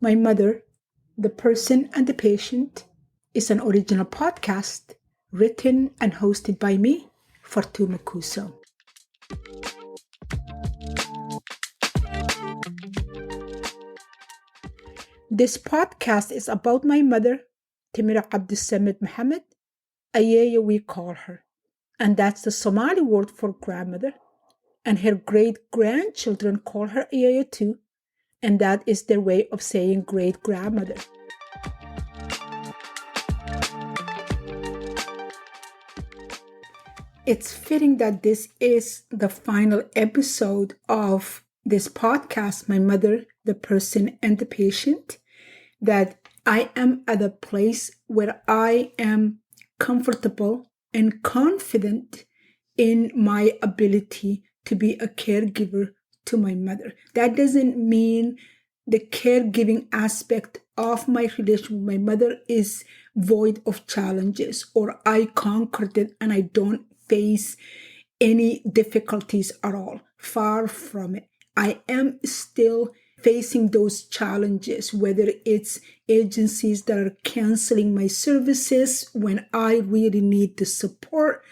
My Mother, the Person and the Patient is an original podcast written and hosted by me, Fortuna Kuso. This podcast is about my mother, Timira Abdussamid Mohammed, Ayaya we call her, and that's the Somali word for grandmother, and her great-grandchildren call her Ayaya too, and that is their way of saying great-grandmother. It's fitting that this is the final episode of this podcast, My Mother, the Person and the Patient, that I am at a place where I am comfortable and confident in my ability to be a caregiver to my mother. That doesn't mean the caregiving aspect of my relation with my mother is void of challenges, or I conquered it and I don't face any difficulties at all. Far from it. I am still facing those challenges, whether it's agencies that are canceling my services when I really need the support,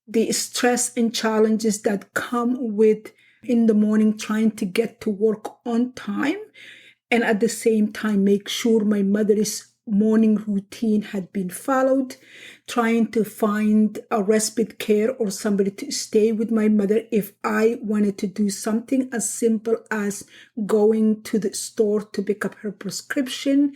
the stress and challenges that come with in the morning trying to get to work on time, and at the same time make sure my mother's morning routine had been followed, trying to find a respite care or somebody to stay with my mother if I wanted to do something as simple as going to the store to pick up her prescription,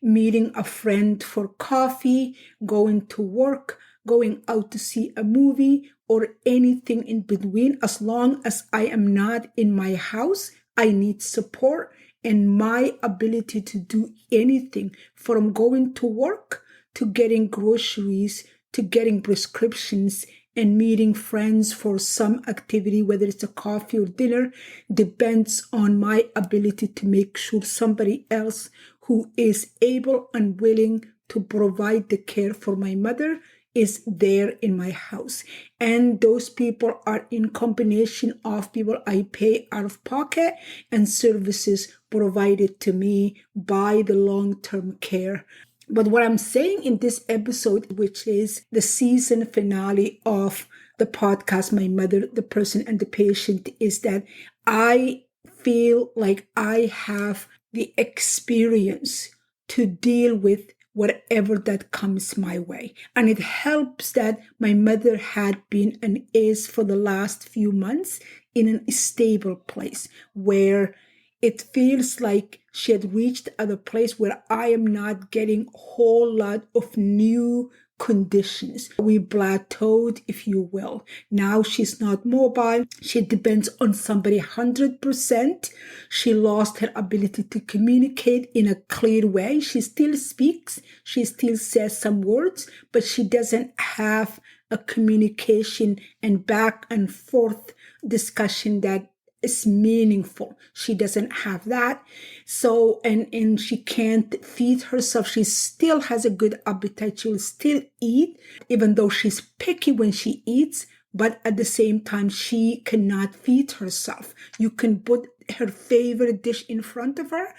meeting a friend for coffee, going to work, going out to see a movie, or anything in between. As long as I am not in my house, I need support. And my ability to do anything from going to work to getting groceries to getting prescriptions and meeting friends for some activity, whether it's a coffee or dinner, depends on my ability to make sure somebody else who is able and willing to provide the care for my mother is there in my house. And those people are in combination of people I pay out of pocket and services provided to me by the long-term care. But what I'm saying in this episode, which is the season finale of the podcast, My Mother, the Person and the Patient, is that I feel like I have the experience to deal with whatever that comes my way. And it helps that my mother had been and is for the last few months in a stable place where it feels like she had reached at a place where I am not getting a whole lot of new conditions. We plateaued, if you will. Now she's not mobile. She depends on somebody 100%. She lost her ability to communicate in a clear way. She still speaks. She still says some words, but she doesn't have a communication and back and forth discussion that is meaningful. She doesn't have that. So, and she can't feed herself. She still has a good appetite. She'll still eat, even though she's picky when she eats, but at the same time, she cannot feed herself. You can put her favorite dish in front of her,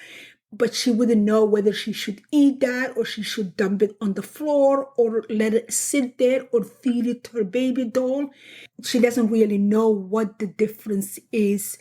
but she wouldn't know whether she should eat that or she should dump it on the floor or let it sit there or feed it to her baby doll. She doesn't really know what the difference is.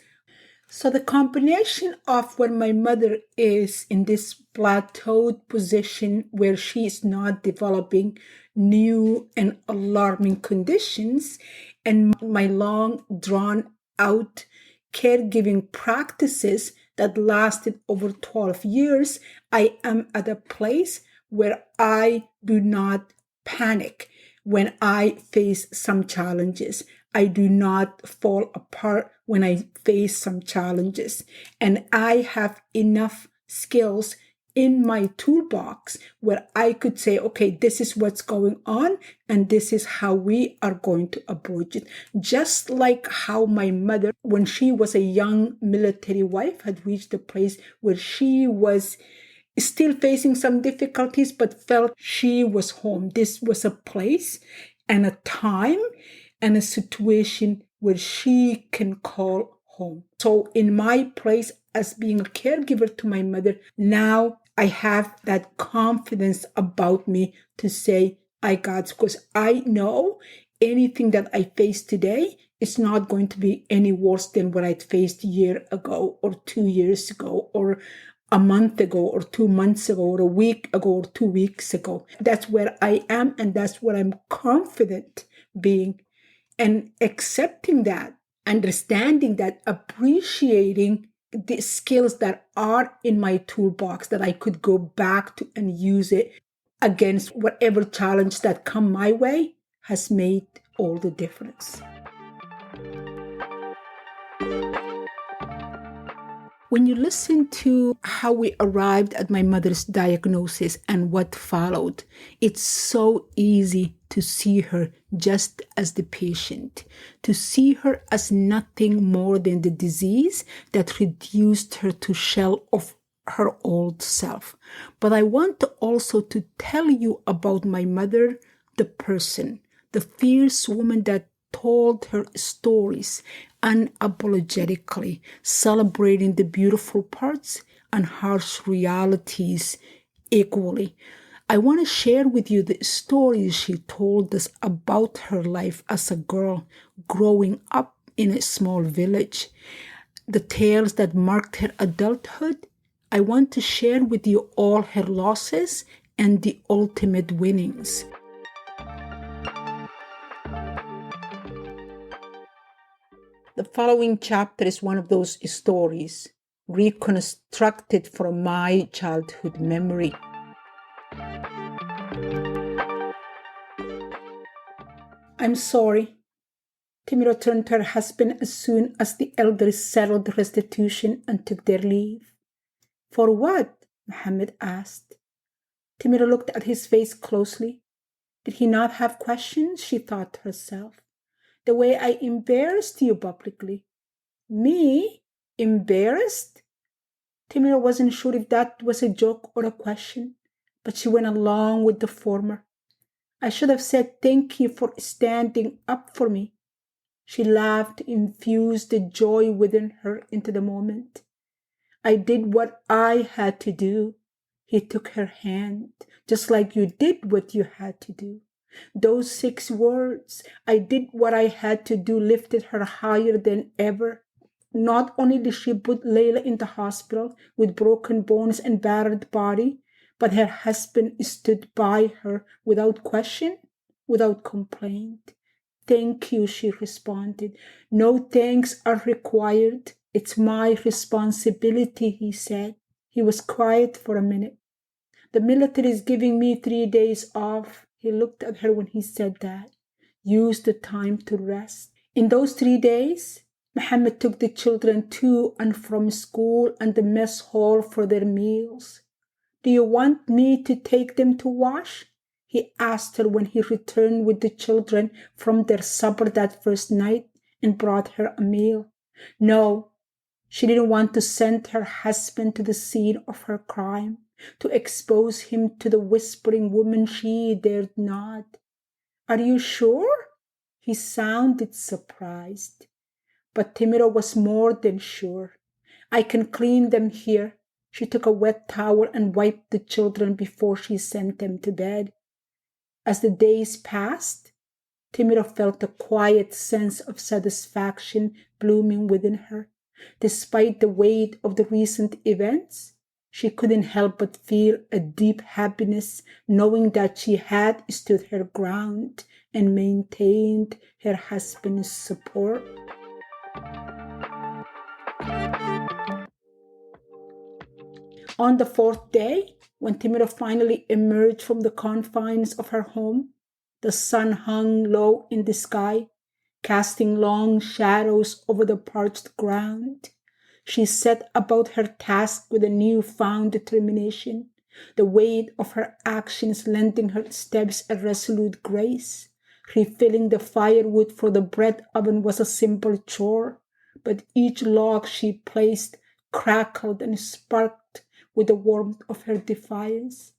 So the combination of when my mother is in this plateaued position where she is not developing new and alarming conditions and my long drawn out caregiving practices that lasted over 12 years, I am at a place where I do not panic when I face some challenges. I do not fall apart when I face some challenges. And I have enough skills in my toolbox where I could say, okay, this is what's going on and this is how we are going to approach it. Just like how my mother, when she was a young military wife, had reached a place where she was still facing some difficulties, but felt she was home. This was a place and a time and a situation where she can call home. So in my place as being a caregiver to my mother, now I have that confidence about me to say, I got, because I know anything that I face today is not going to be any worse than what I faced a year ago or 2 years ago or a month ago or 2 months ago or a week ago or 2 weeks ago. That's where I am, and that's what I'm confident being, and accepting that, understanding that, appreciating the skills that are in my toolbox that I could go back to and use it against whatever challenge that come my way has made all the difference. When you listen to how we arrived at my mother's diagnosis and what followed, it's so easy to see her just as the patient, to see her as nothing more than the disease that reduced her to shell of her old self. But I want to also to tell you about my mother, the person, the fierce woman that told her stories unapologetically, celebrating the beautiful parts and harsh realities equally. I want to share with you the stories she told us about her life as a girl growing up in a small village, the tales that marked her adulthood. I want to share with you all her losses and the ultimate winnings. The following chapter is one of those stories reconstructed from my childhood memory. I'm sorry. Timiro turned to her husband as soon as the elders settled the restitution and took their leave. For what? Mohammed asked. Timiro looked at his face closely. Did he not have questions? She thought to herself. The way I embarrassed you publicly. Me? Embarrassed? Timiro wasn't sure if that was a joke or a question, but she went along with the former. I should have said thank you for standing up for me. She laughed, infused the joy within her into the moment. I did what I had to do. He took her hand, just like you did what you had to do. Those 6 words, I did what I had to do, lifted her higher than ever. Not only did she put Layla in the hospital with broken bones and battered body, but her husband stood by her without question, without complaint. Thank you, she responded. No thanks are required. It's my responsibility, he said. He was quiet for a minute. The military is giving me 3 days off. He looked at her when he said that. Use the time to rest. In those 3 days, Muhammad took the children to and from school and the mess hall for their meals. Do you want me to take them to wash? He asked her when he returned with the children from their supper that first night and brought her a meal. No, she didn't want to send her husband to the scene of her crime, to expose him to the whispering woman she dared not. Are you sure? He sounded surprised. But Timiro was more than sure. I can clean them here. She took a wet towel and wiped the children before she sent them to bed. As the days passed, Timiro felt a quiet sense of satisfaction blooming within her. Despite the weight of the recent events, she couldn't help but feel a deep happiness knowing that she had stood her ground and maintained her husband's support. On the 4th day, when Timiro finally emerged from the confines of her home, the sun hung low in the sky, casting long shadows over the parched ground. She set about her task with a newfound determination, the weight of her actions lending her steps a resolute grace. Refilling the firewood for the bread oven was a simple chore, but each log she placed crackled and sparked with the warmth of her defiance.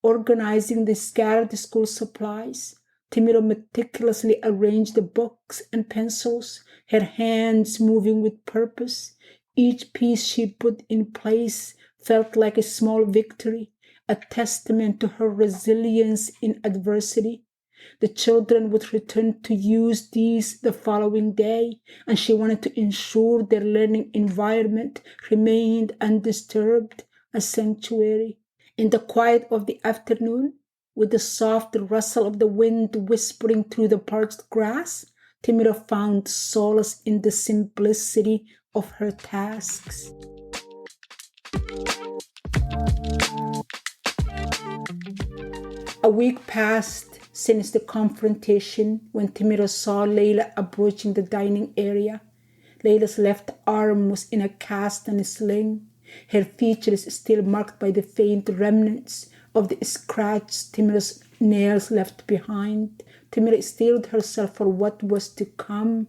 Organizing the scattered school supplies, Timiro meticulously arranged the books and pencils, her hands moving with purpose. Each piece she put in place felt like a small victory, a testament to her resilience in adversity. The children would return to use these the following day, and she wanted to ensure their learning environment remained undisturbed, a sanctuary. In the quiet of the afternoon, with the soft rustle of the wind whispering through the parched grass, Timira found solace in the simplicity of her tasks. A week passed since the confrontation when Timira saw Layla approaching the dining area. Layla's left arm was in a cast and a sling, her features still marked by the faint remnants of the scratch Timira's nails left behind. Timira steeled herself for what was to come.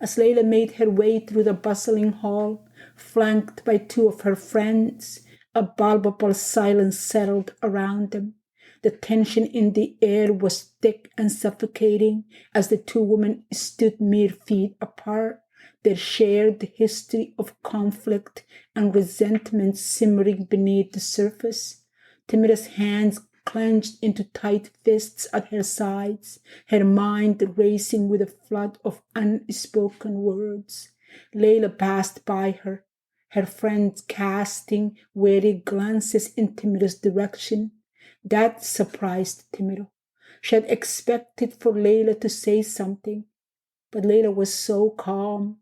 As Layla made her way through the bustling hall, flanked by two of her friends, a palpable silence settled around them. The tension in the air was thick and suffocating as the two women stood mere feet apart, their shared history of conflict and resentment simmering beneath the surface. Timira's hands clenched into tight fists at her sides, her mind racing with a flood of unspoken words. Layla passed by her, her friends casting wary glances in Timira's direction. That surprised Timiro. She had expected for Layla to say something, but Layla was so calm.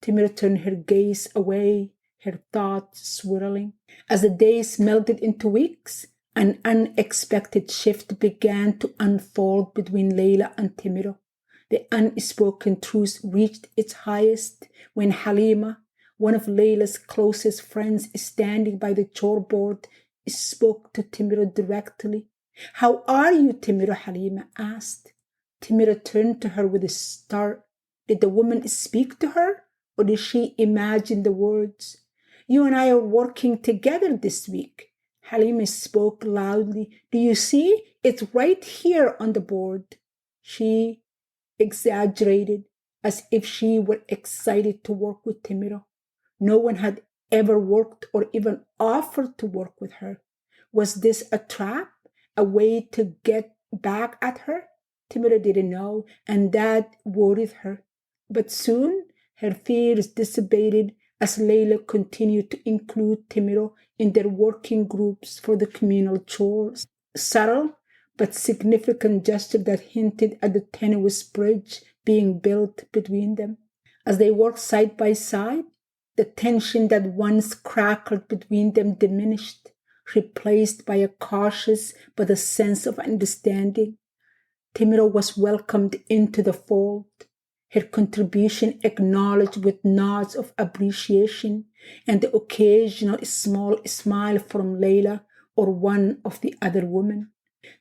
Timiro turned her gaze away, her thoughts swirling. As the days melted into weeks, an unexpected shift began to unfold between Layla and Timiro. The unspoken truth reached its highest when Halima, one of Layla's closest friends standing by the chorboard, spoke to Timiro directly. "How are you, Timiro?" Halima asked. Timiro turned to her with a start. Did the woman speak to her, or did she imagine the words? "You and I are working together this week." Halima spoke loudly. "Do you see? It's right here on the board." She exaggerated, as if she were excited to work with Timiro. No one had ever worked or even offered to work with her. Was this a trap? A way to get back at her? Timiro didn't know, and that worried her. But soon her fears dissipated as Layla continued to include Timiro in their working groups for the communal chores. Subtle but significant gesture that hinted at the tenuous bridge being built between them. As they worked side by side, the tension that once crackled between them diminished, replaced by a cautious but a sense of understanding. Timiro was welcomed into the fold, her contribution acknowledged with nods of appreciation and the occasional small smile from Layla or one of the other women.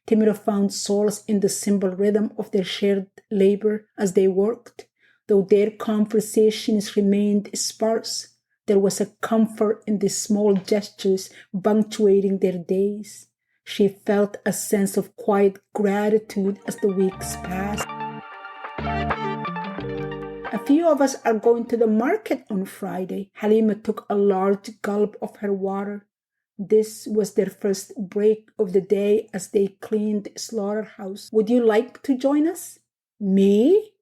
Timiro found solace in the simple rhythm of their shared labor as they worked. Though their conversations remained sparse, there was a comfort in the small gestures punctuating their days. She felt a sense of quiet gratitude as the weeks passed. "A few of us are going to the market on Friday." Halima took a large gulp of her water. This was their first break of the day as they cleaned the slaughterhouse. "Would you like to join us?" "Me?"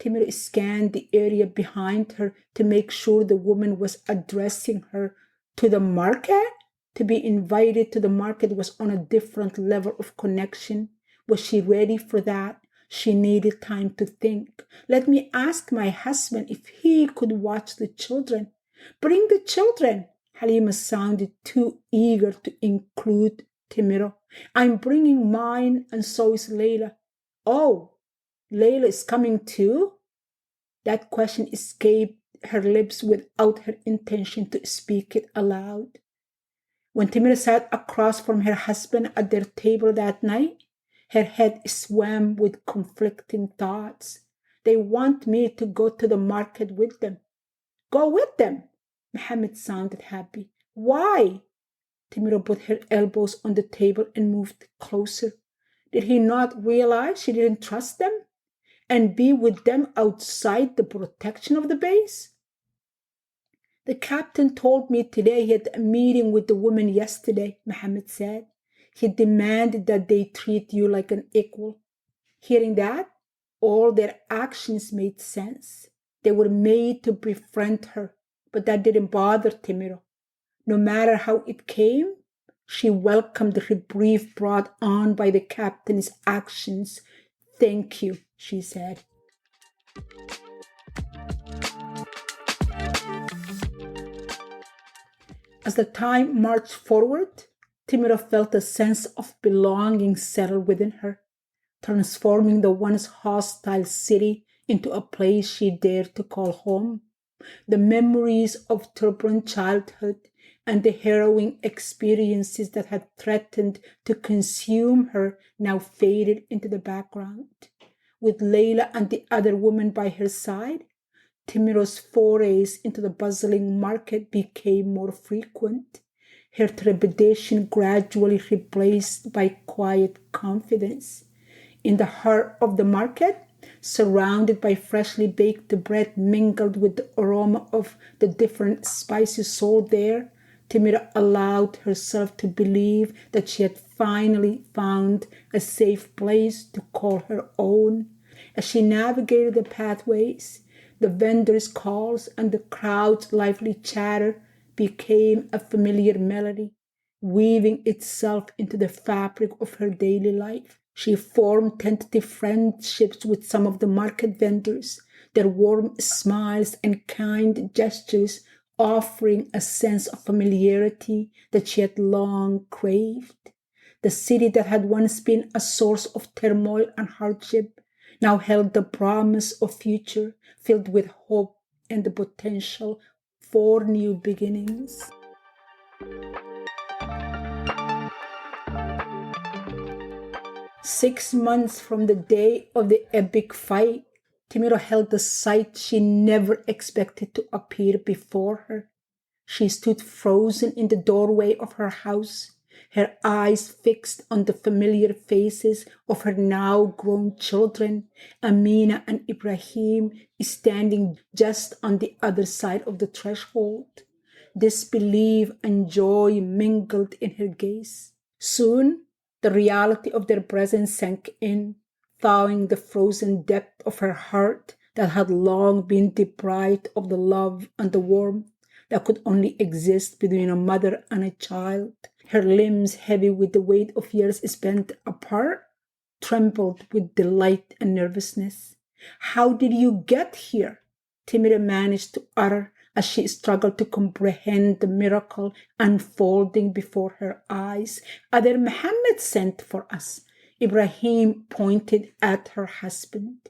Timiro scanned the area behind her to make sure the woman was addressing her. "To the market?" To be invited to the market was on a different level of connection. Was she ready for that? She needed time to think. "Let me ask my husband if he could watch the children." "Bring the children." Halima sounded too eager to include Timiro. "I'm bringing mine, and so is Layla." "Oh, Layla is coming too?" That question escaped her lips without her intention to speak it aloud. When Timira sat across from her husband at their table that night, her head swam with conflicting thoughts. "They want me to go to the market with them." "Go with them." Mohammed sounded happy. "Why?" Timiro put her elbows on the table and moved closer. Did he not realize she didn't trust them and be with them outside the protection of the base? The captain told me today he had a meeting with the women yesterday, Mohammed said. He demanded that they treat you like an equal. Hearing that, all their actions made sense. They were made to befriend her, but that didn't bother Timiro. No matter how it came, she welcomed the reprieve brought on by the captain's actions. Thank you, she said. As the time marched forward, Timiro felt a sense of belonging settle within her, transforming the once hostile city into a place she dared to call home. The memories of turbulent childhood and the harrowing experiences that had threatened to consume her now faded into the background. With Layla and the other woman by her side, Timiro's forays into the bustling market became more frequent, her trepidation gradually replaced by quiet confidence. In the heart of the market, surrounded by freshly baked bread mingled with the aroma of the different spices sold there, Timira allowed herself to believe that she had finally found a safe place to call her own. As she navigated the pathways, the vendors' calls and the crowd's lively chatter became a familiar melody, weaving itself into the fabric of her daily life. She formed tentative friendships with some of the market vendors, their warm smiles and kind gestures offering a sense of familiarity that she had long craved. The city that had once been a source of turmoil and hardship now held the promise of future filled with hope and the potential for new beginnings. 6 months from the day of the epic fight, Timiro held a sight she never expected to appear before her. She stood frozen in the doorway of her house, her eyes fixed on the familiar faces of her now grown children, Amina and Ibrahim, standing just on the other side of the threshold. Disbelief and joy mingled in her gaze. Soon, the reality of their presence sank in, thawing the frozen depth of her heart that had long been deprived of the love and the warmth that could only exist between a mother and a child. Her limbs, heavy with the weight of years spent apart, trembled with delight and nervousness. "How did you get here?" Timira managed to utter as she struggled to comprehend the miracle unfolding before her eyes. "Other Muhammad sent for us." Ibrahim pointed at her husband.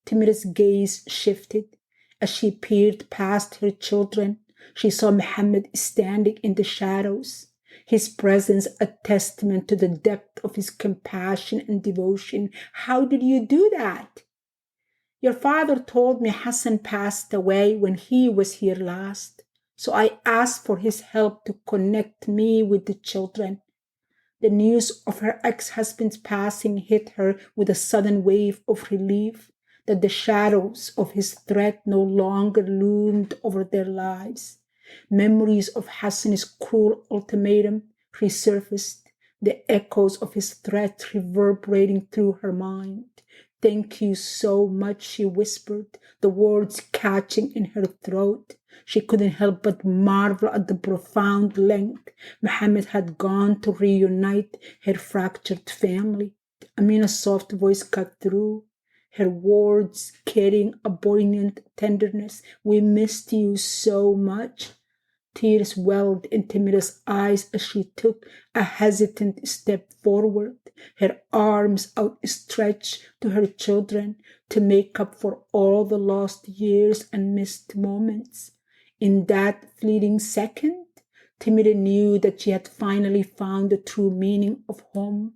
Timira's gaze shifted. As she peered past her children, she saw Muhammad standing in the shadows, his presence a testament to the depth of his compassion and devotion. "How did you do that?" "Your father told me Hassan passed away when he was here last, so I asked for his help to connect me with the children." The news of her ex-husband's passing hit her with a sudden wave of relief that the shadows of his threat no longer loomed over their lives. Memories of Hassan's cruel ultimatum resurfaced, the echoes of his threat reverberating through her mind. "Thank you so much," she whispered, the words catching in her throat. She couldn't help but marvel at the profound length Muhammad had gone to reunite her fractured family. Amina's soft voice cut through, her words carrying a poignant tenderness. "We missed you so much." Tears welled in Timira's eyes as she took a hesitant step forward, her arms outstretched to her children to make up for all the lost years and missed moments. In that fleeting second, Timira knew that she had finally found the true meaning of home,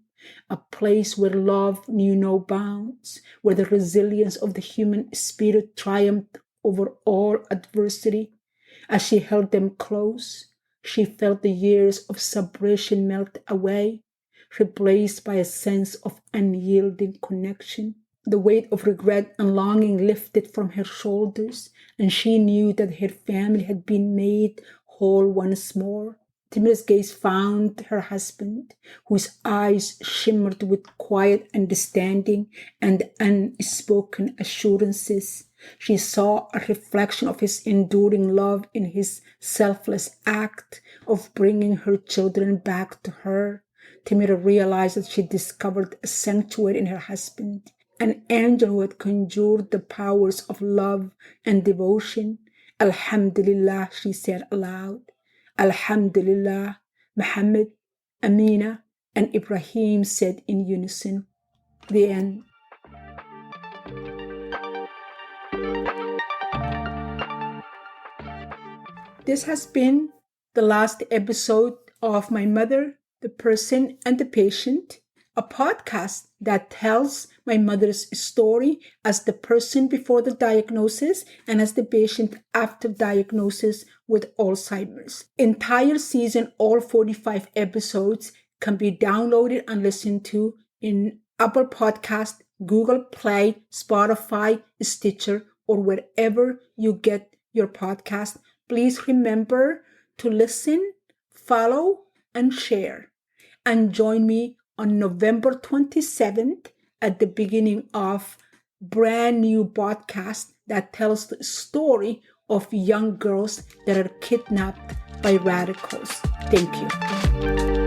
a place where love knew no bounds, where the resilience of the human spirit triumphed over all adversity. As she held them close, she felt the years of separation melt away, replaced by a sense of unyielding connection. The weight of regret and longing lifted from her shoulders, and she knew that her family had been made whole once more. Timur's gaze found her husband, whose eyes shimmered with quiet understanding and unspoken assurances. She saw a reflection of his enduring love in his selfless act of bringing her children back to her. Timur realized that she discovered a sanctuary in her husband, an angel who had conjured the powers of love and devotion. Alhamdulillah, she said aloud. Alhamdulillah, Muhammad, Amina, and Ibrahim said in unison. The end. This has been the last episode of My Mother, the Person, and the Patient, a podcast that tells my mother's story as the person before the diagnosis and as the patient after diagnosis with Alzheimer's. Entire season, all 45 episodes, can be downloaded and listened to in Apple Podcast, Google Play, Spotify, Stitcher, or wherever you get your podcast. Please remember to listen, follow, and share. And join me on November 27th at the beginning of brand new podcast that tells the story of young girls that are kidnapped by radicals. Thank you.